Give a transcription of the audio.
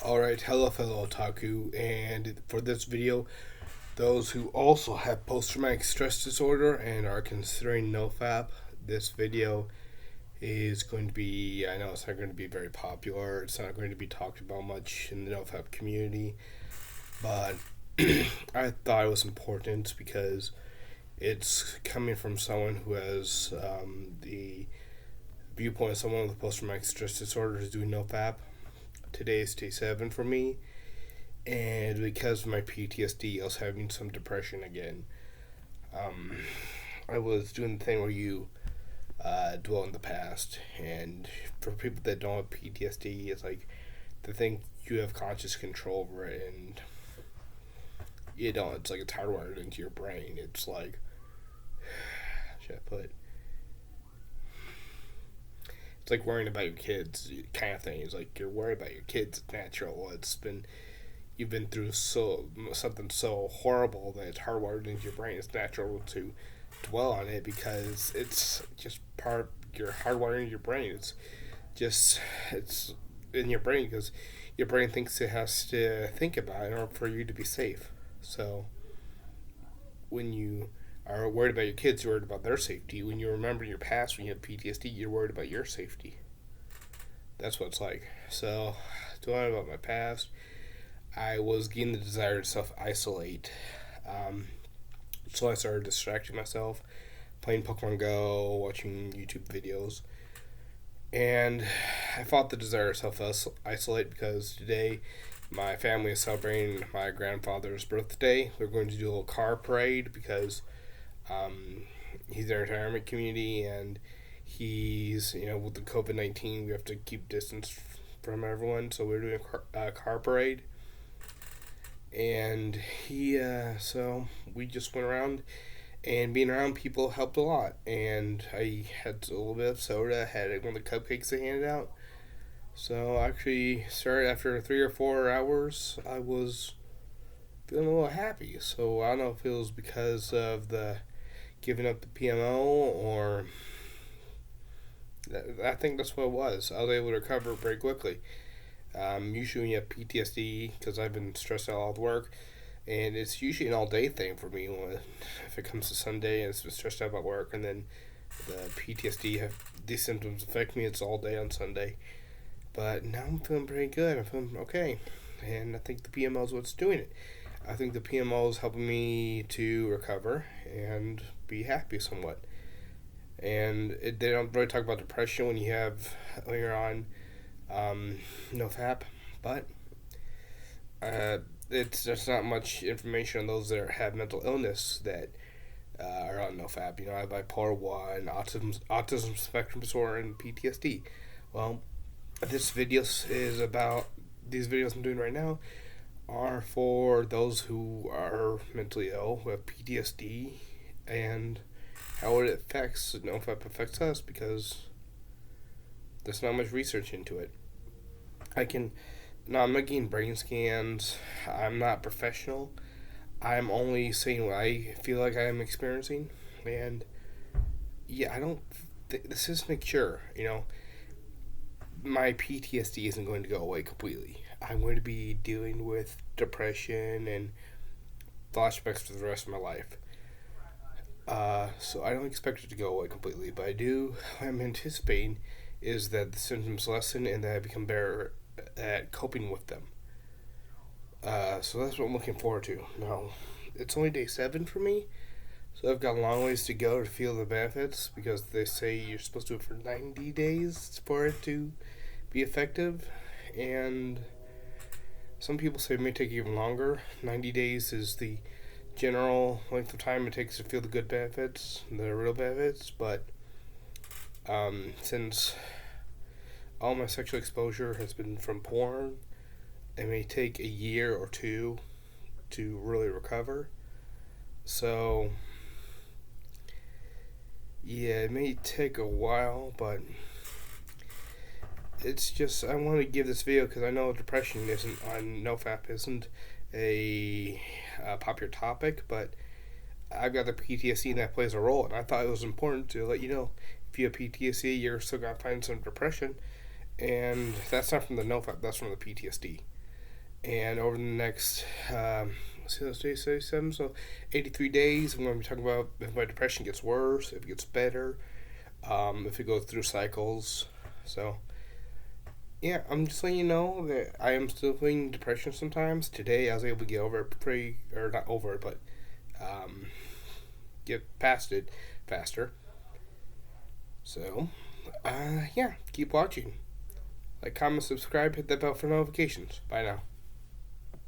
Alright, hello fellow otaku, and for this video, those who also have post-traumatic stress disorder and are considering NOFAP, this video is going to be, I know it's not going to be very popular, it's not going to be talked about much in the NOFAP community, but I thought it was important because it's coming from someone who has the viewpoint of someone with post-traumatic stress disorder who's doing NOFAP. Today is day 7 for me, and because of my PTSD, I was having some depression again. I was doing the thing where you dwell in the past, and for people that don't have PTSD, it's like they think you have conscious control over it, and you don't. It's like it's hardwired into your brain. It's like, should I put? It's like worrying about your kids kind of thing. It's like you're worried about your kids. It's natural. You've been through something so horrible that it's hardwired into your brain. It's natural to dwell on it because it's just part you're hardwired into your brain. It's in your brain because your brain thinks it has to think about it in order for you to be safe. So when you are worried about your kids, you're worried about their safety. When you remember your past, when you have PTSD, you're worried about your safety. That's what it's like. So, talking about my past, I was getting the desire to self-isolate. So I started distracting myself, playing Pokemon Go, watching YouTube videos. And I fought the desire to self-isolate because today my family is celebrating my grandfather's birthday. We're going to do a little car parade because he's in a retirement community, and he's, with the COVID-19, we have to keep distance from everyone, so we're doing a car parade. And so we just went around, and being around people helped a lot. And I had a little bit of soda, had one of the cupcakes they handed out. So actually, started after 3 or 4 hours, I was feeling a little happy. So I don't know if it was because of the giving up the PMO, or I think that's what it was. I was able to recover very quickly. Usually when you have PTSD, because I've been stressed out all the work, and it's usually an all-day thing for me if it comes to Sunday and it's stressed out about work, and then the PTSD, these symptoms affect me, it's all day on Sunday. But now I'm feeling pretty good. I'm feeling okay. And I think the PMO is what's doing it. I think the PMO is helping me to recover and be happy somewhat. And they don't really talk about depression when you're on NOFAP, but it's just not much information on those that have mental illness that are on NOFAP. I have bipolar 1, autism spectrum disorder, and PTSD. Well, these videos I'm doing right now are for those who are mentally ill, who have PTSD, and how it affects us, because there's not much research into it. I'm not getting brain scans. I'm not professional. I'm only saying what I feel like I am experiencing, and I don't this isn't a cure. My PTSD isn't going to go away completely. I'm going to be dealing with depression and flashbacks for the rest of my life. So I don't expect it to go away completely, but what I'm anticipating is that the symptoms lessen and that I become better at coping with them. So that's what I'm looking forward to. Now, it's only day 7 for me, so I've got a long ways to go to feel the benefits, because they say you're supposed to do it for 90 days for it to be effective, and some people say it may take even longer. 90 days is the general length of time it takes to feel the good benefits, the real benefits, but since all my sexual exposure has been from porn, it may take a year or 2 to really recover. So it may take a while, but it's just, I want to give this video because I know depression NOFAP isn't a popular topic, but I've got the PTSD and that plays a role, and I thought it was important to let you know, if you have PTSD, you're still going to find some depression, and that's not from the NOFAP, that's from the PTSD. And over the next, let's see, let's say 77, so 83 days, I'm going to be talking about if my depression gets worse, if it gets better, if it goes through cycles. So, yeah, I'm just letting you know that I am still feeling depression sometimes. Today, I was able to get over it or not over it, but um, get past it faster. So, yeah, keep watching. Like, comment, subscribe, hit that bell for notifications. Bye now.